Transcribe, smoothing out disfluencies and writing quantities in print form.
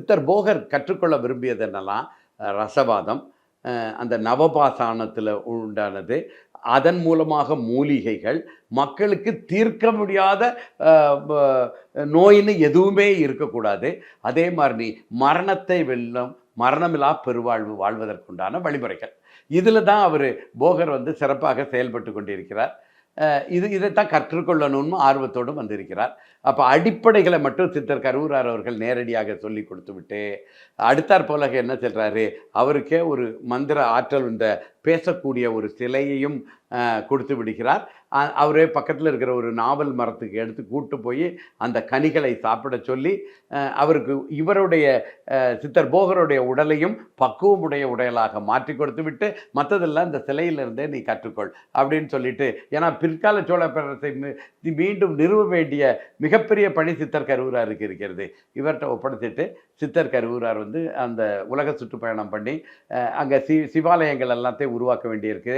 சித்தர் போகர் கற்றுக்கொள்ள விரும்பியது என்னலாம், ரசவாதம், அந்த நவபாசானத்தில உண்டானது, அதன் மூலமாக மூலிகைகள், மக்களுக்கு தீர்க்க முடியாத அ ப நோயின்னு எதுவுமே இருக்கக்கூடாது. அதே மாரி மரணத்தை வெல்லும், மரணமில்லா பெருவாழ்வு வாழ்வதற்குண்டான வழிமுறைகள். இதில தான் அவரு போகர் வந்து சிறப்பாக செயல்பட்டு கொண்டிருக்கிறார். இதைத்தான் கற்றுக்கொள்ளணும்னு ஆர்வத்தோடு வந்திருக்கிறார். அப்ப அடிப்படைகள மட்டும் சித்தர் கருவூரார் அவர்கள் நேரடியாக சொல்லிக் குடுத்துவிட்டு, அடுத்தாற் போல என்ன சொல்றாரு, அவருக்கே ஒரு மந்திர ஆற்றல் இந்த பேசக்கூடிய ஒரு சிலையையும் கொடுத்து விடுகிறார். அவரே பக்கத்தில இருக்கிற ஒரு நாவல் மரத்துக்கு எடுத்து கூட்டு போய் அந்த கனிகளை சாப்பிடச் சொல்லி, அவருக்கு இவருடைய சித்தர் போகருடைய உடலையும் பக்குவமுடைய உடலாக மாற்றிக் கொடுத்துவிட்டு, மத்ததெல்லாம் இந்த சிலையிலிருந்தே நீ கற்றுக்கொள் அப்படின்னு சொல்லிட்டு, ஏன்னா பிற்கால சோழ பேரரசை மீண்டும் நிறுவ வேண்டிய மிகப்பெரிய பணி சித்தர் கருவூராருக்கு இருக்கிறது. இவர்ட்ட ஒப்படைத்துட்டு சித்தர் கருவூரார் வந்து அந்த உலக சுற்றுப்பயணம் பண்ணி, அங்க சிவாலயங்கள் எல்லாத்தையும் உருவாக்க வேண்டியிருக்கு.